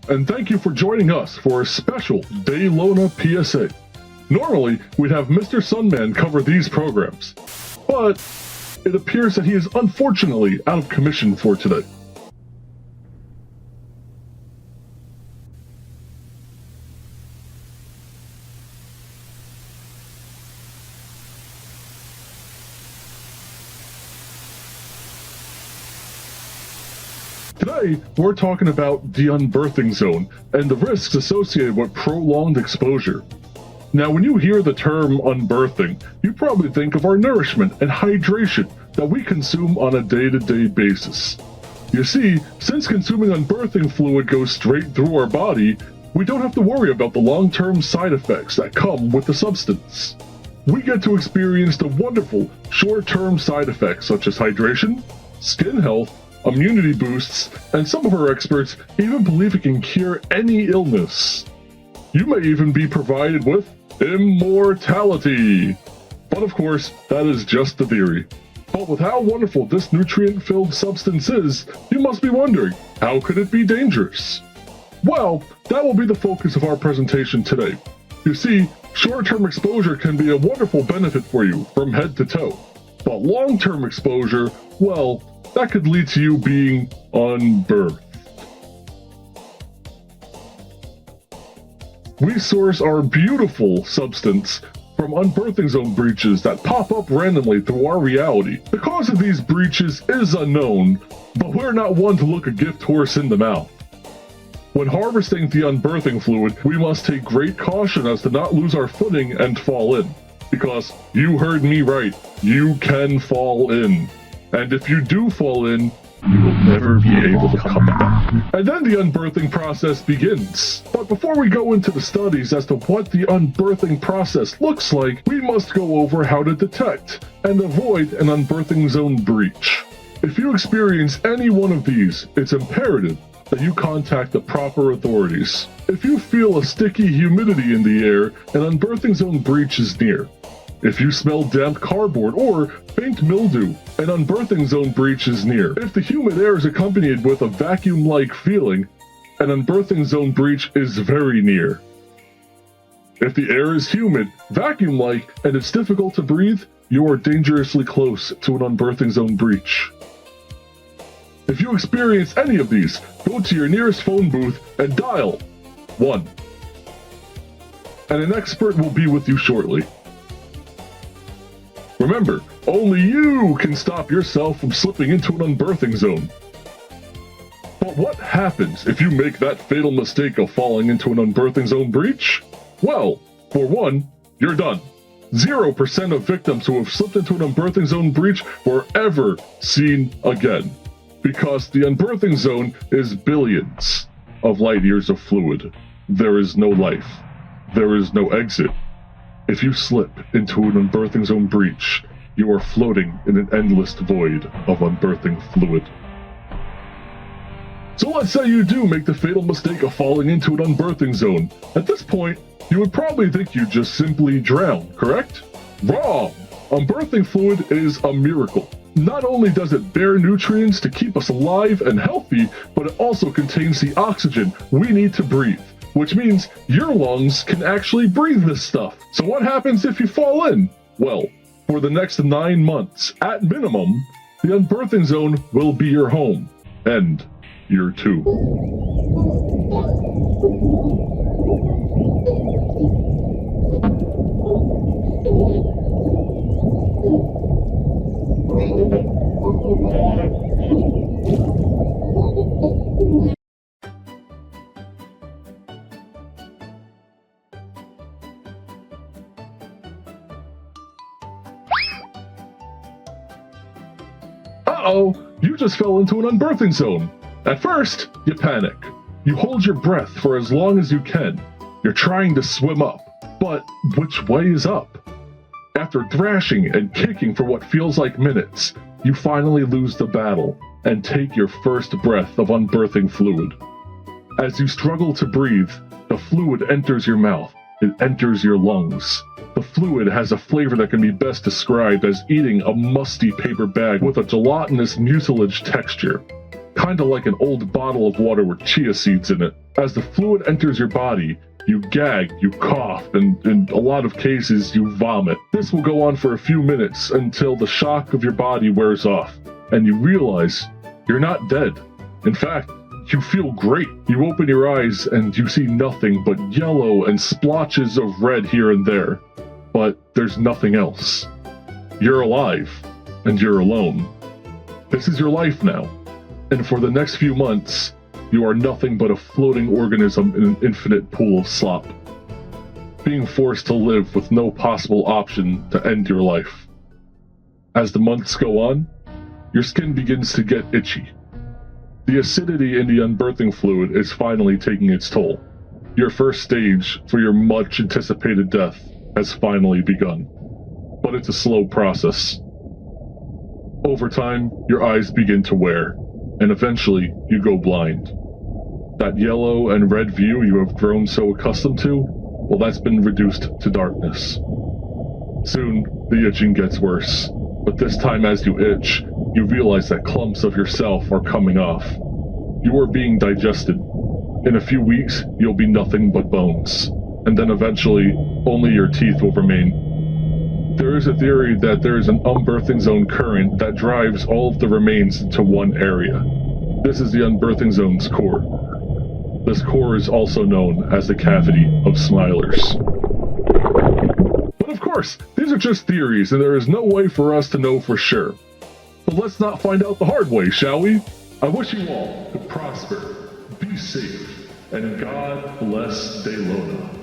and thank you for joining us for a special Daylona PSA. Normally, we'd have Mr. Sunman cover these programs, but it appears that he is unfortunately out of commission for today. Today, we're talking about the unbirthing zone and the risks associated with prolonged exposure. Now, when you hear the term unbirthing, you probably think of our nourishment and hydration that we consume on a day-to-day basis. You see, since consuming unbirthing fluid goes straight through our body, we don't have to worry about the long-term side effects that come with the substance. We get to experience the wonderful short-term side effects such as hydration, skin health, immunity boosts, and some of our experts even believe it can cure any illness. You may even be provided with immortality. But of course, that is just the theory. But with how wonderful this nutrient-filled substance is, you must be wondering, how could it be dangerous? Well, that will be the focus of our presentation today. You see, short-term exposure can be a wonderful benefit for you from head to toe. But long-term exposure, well, that could lead to you being unbirthed. We source our beautiful substance from unbirthing zone breaches that pop up randomly through our reality. The cause of these breaches is unknown, but we're not one to look a gift horse in the mouth. When harvesting the unbirthing fluid, we must take great caution as to not lose our footing and fall in. Because, you heard me right, you can fall in. And if you do fall in, you will never be able to come back. And then the unbirthing process begins. But before we go into the studies as to what the unbirthing process looks like, we must go over how to detect and avoid an unbirthing zone breach. If you experience any one of these, it's imperative that you contact the proper authorities. If you feel a sticky humidity in the air, an unbirthing zone breach is near. If you smell damp cardboard or faint mildew, an unbirthing zone breach is near. If the humid air is accompanied with a vacuum-like feeling, an unbirthing zone breach is very near. If the air is humid, vacuum-like, and it's difficult to breathe, you are dangerously close to an unbirthing zone breach. If you experience any of these, go to your nearest phone booth and dial 1. And an expert will be with you shortly. Remember, only you can stop yourself from slipping into an unbirthing zone. But what happens if you make that fatal mistake of falling into an unbirthing zone breach? Well, for one, you're done. 0% of victims who have slipped into an unbirthing zone breach were ever seen again. Because the unbirthing zone is billions of light years of fluid. There is no life. There is no exit. If you slip into an unbirthing zone breach, you are floating in an endless void of unbirthing fluid. So let's say you do make the fatal mistake of falling into an unbirthing zone. At this point, you would probably think you just simply drown, correct? Wrong! Unbirthing fluid is a miracle. Not only does it bear nutrients to keep us alive and healthy, but it also contains the oxygen we need to breathe. Which means your lungs can actually breathe this stuff. So what happens if you fall in? Well, for the next 9 months, at minimum, the unbirthing zone will be your home. And year 2. Uh-oh, you just fell into an unbirthing zone. At first, you panic. You hold your breath for as long as you can. You're trying to swim up, but which way is up? After thrashing and kicking for what feels like minutes, you finally lose the battle and take your first breath of unbirthing fluid. As you struggle to breathe, the fluid enters your mouth. It enters your lungs. The fluid has a flavor that can be best described as eating a musty paper bag with a gelatinous mucilage texture. kinda like an old bottle of water with chia seeds in it. As the fluid enters your body, you gag, you cough, and in a lot of cases, you vomit. This will go on for a few minutes until the shock of your body wears off, and you realize you're not dead. In fact, you feel great. You open your eyes and you see nothing but yellow and splotches of red here and there. But there's nothing else. You're alive, and you're alone. This is your life now. And for the next few months, you are nothing but a floating organism in an infinite pool of slop, being forced to live with no possible option to end your life. As the months go on, your skin begins to get itchy. The acidity in the unbirthing fluid is finally taking its toll. Your first stage for your much anticipated death has finally begun, but it's a slow process. Over time, your eyes begin to wear, and eventually you go blind. That yellow and red view you have grown so accustomed to, well, that's been reduced to darkness. Soon, the itching gets worse, but this time as you itch, you realize that clumps of yourself are coming off. You are being digested. In a few weeks, you'll be nothing but bones, and then eventually, only your teeth will remain. There is a theory that there is an unbirthing zone current that drives all of the remains into one area. This is the unbirthing zone's core. This core is also known as the cavity of Smilers. But of course, these are just theories, and there is no way for us to know for sure. But let's not find out the hard way, shall we? I wish you all to prosper, be safe, and God bless Daylona.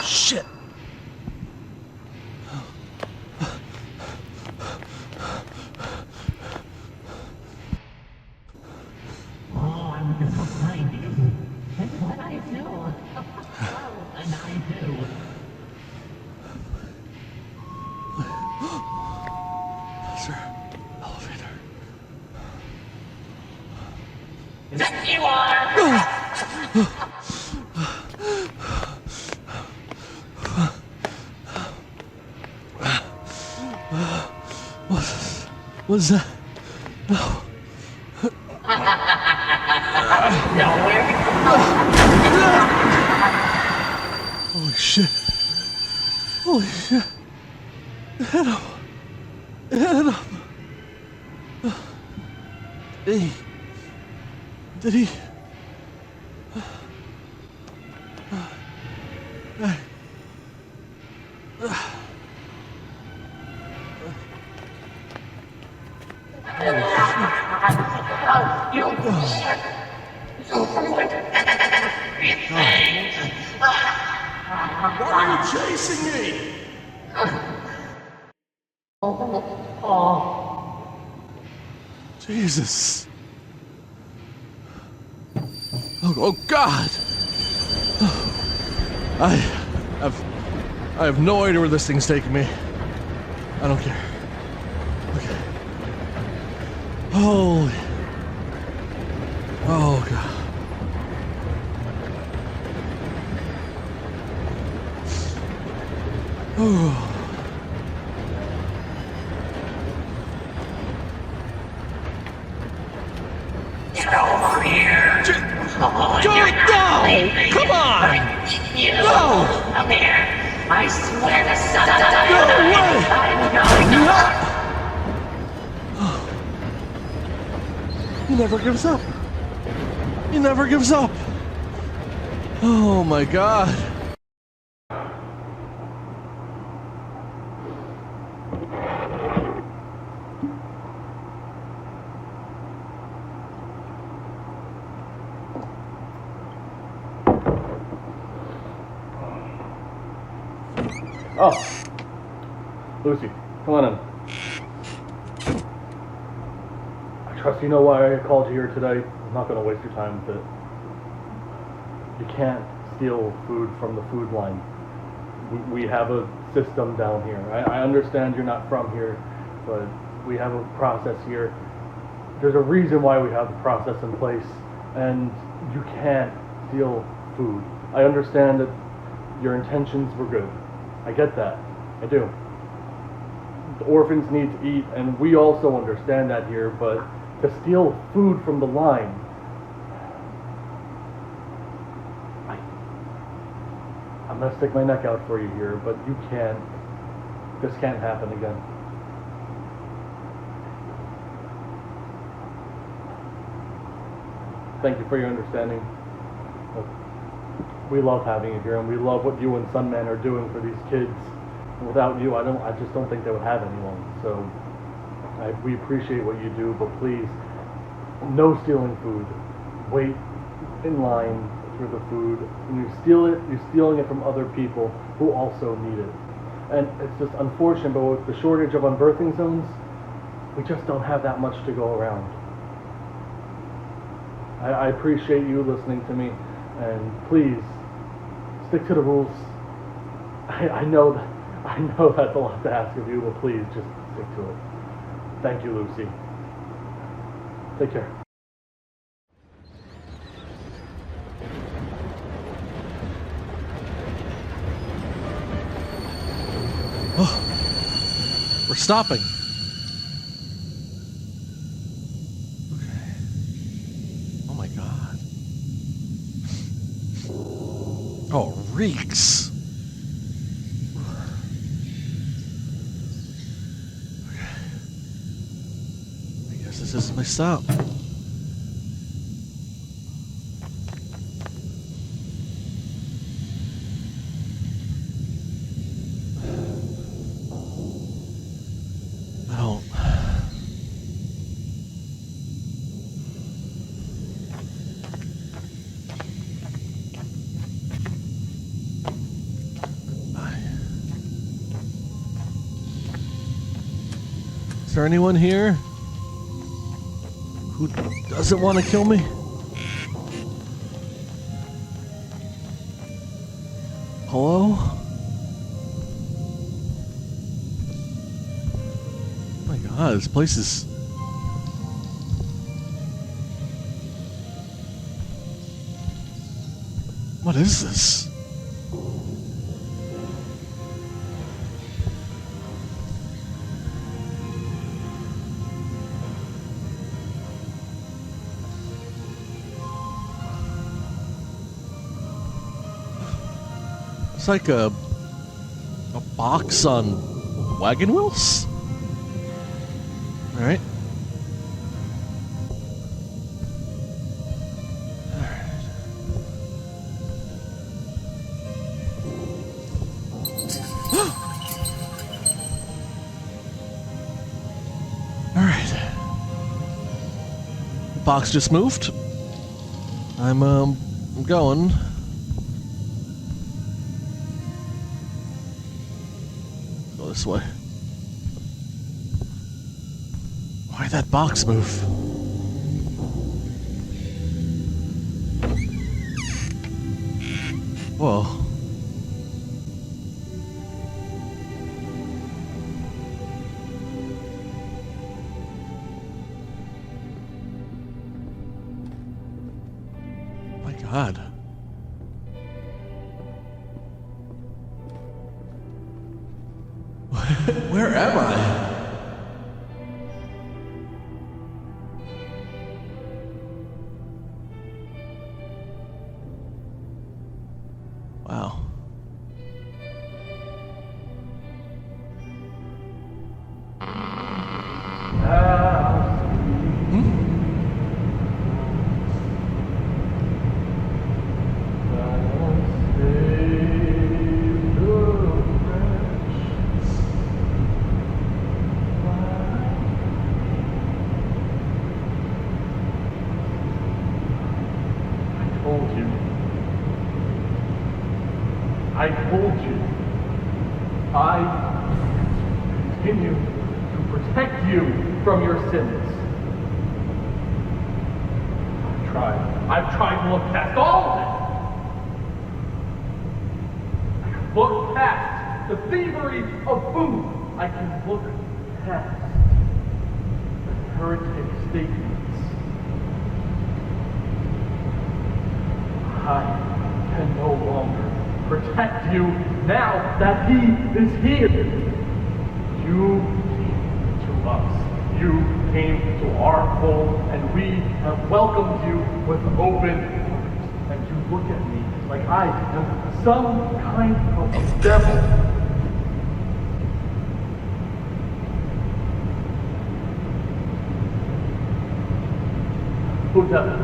Shit! Oh, I'm looking for finding. That's what I do. Oh, and I do. Sir, elevator. Yes, you are! What is that? No. Holy shit. Holy shit. Hit him. Hit him. Did he? Hey. Why are you chasing me? Jesus. Oh God. I have no idea where this thing's taking me. I don't care. Okay. Holy. Oh God. Oh. Come here. I swear to son. He never gives up. He never gives up. Oh my god. Oh, Lucy, come on in. I trust you know why I called you here today. I'm not going to waste your time with it. You can't steal food from the food line. We have a system down here. I understand you're not from here, but we have a process here. There's a reason why we have the process in place, and you can't steal food. I understand that your intentions were good. I get that. I do. The orphans need to eat, and we also understand that here, but to steal food from the line, I'm gonna stick my neck out for you here, but you can't. This can't happen again. Thank you for your understanding. Look, we love having you here, and we love what you and Sunman are doing for these kids. And without you, I just don't think they would have anyone. So we appreciate what you do, but please, no stealing food. Wait in line for the food. When you steal it, you're stealing it from other people who also need it. And it's just unfortunate, but with the shortage of unbirthing zones, we just don't have that much to go around. I appreciate you listening to me, and please stick to the rules. I know that's a lot to ask of you, but please just stick to it. Thank you, Lucy. Take care. Oh, we're stopping. Okay. Oh my god. Oh, reeks. Okay. I guess this is my stop. Is there anyone here who doesn't want to kill me? Hello? Oh my god, this place is... What is this? It's like a box on wagon wheels? Alright. Alright. The box just moved. I'm going. This way. Why'd that box move? Whoa. My God. Where am I? Wow. I continue to protect you from your sins. I've tried to look past all of it. I can look past the thievery of food. I can look past the heretic statements. I can no longer protect you now that he is here. You came to us. You came to our home, and we have welcomed you with open arms. And you look at me like I am some kind of devil. Who devil?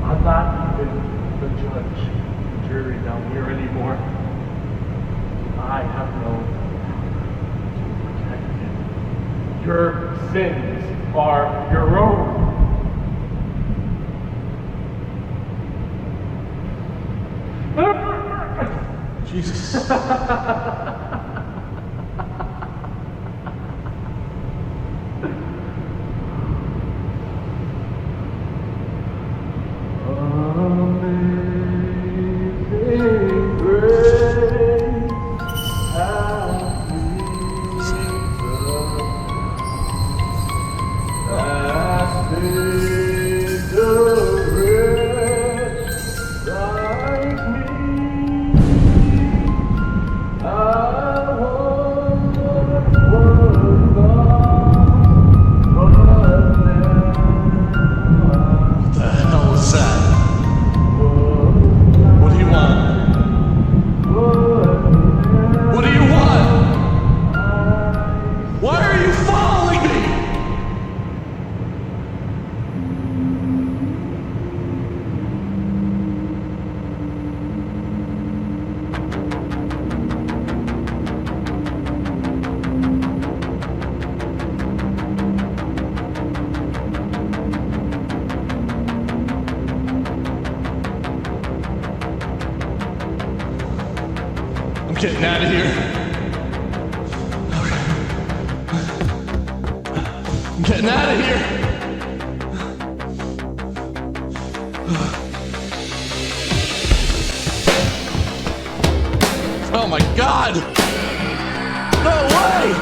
I'm not even the judge and jury down here anymore. I have no power to protect you. Your sins are your own. Jesus. Amazing grace, how sweet the wretch like me. I once was lost, but now What the hell is that? What do you want? What do you want? Why are you following me? I'm getting out of here. I'm getting out of here. Oh my God! No way!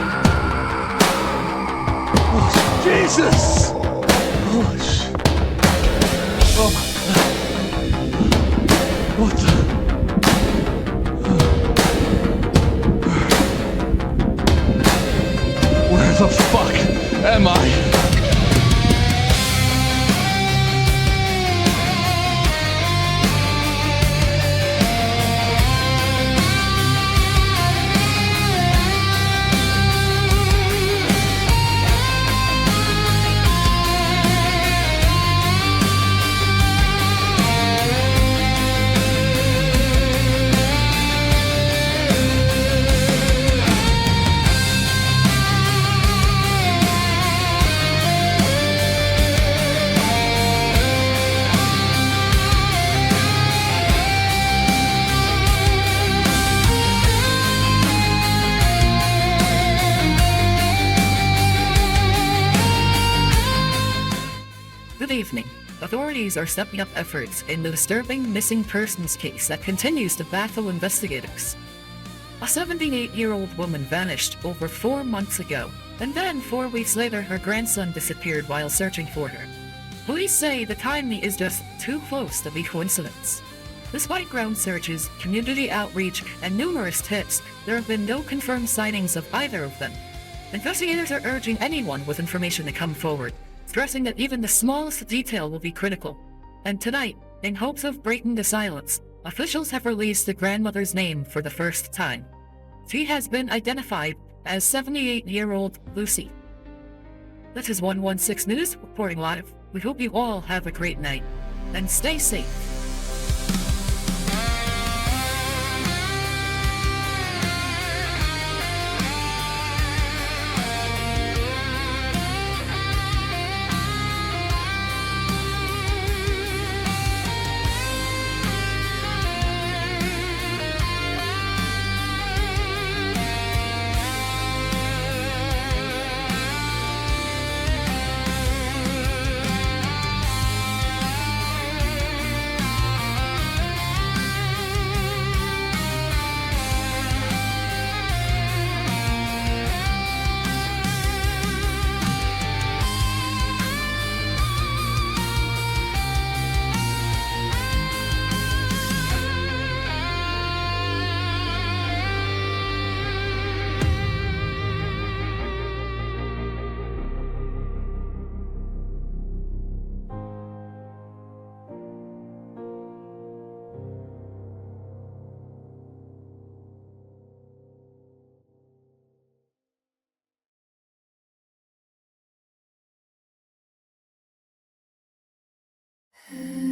Oh, Jesus! Oh, oh my God. What the? Where the fuck am I? Good evening. Authorities are stepping up efforts in the disturbing missing persons case that continues to baffle investigators. A 78-year-old woman vanished over 4 months ago, and then 4 weeks later her grandson disappeared while searching for her. Police say the timing is just too close to be coincidence. Despite ground searches, community outreach, and numerous tips, there have been no confirmed sightings of either of them. Investigators are urging anyone with information to come forward, stressing that even the smallest detail will be critical. And tonight, in hopes of breaking the silence, officials have released the grandmother's name for the first time. She has been identified as 78-year-old Lucy. This is 116 News reporting live. We hope you all have a great night, and stay safe. Hey.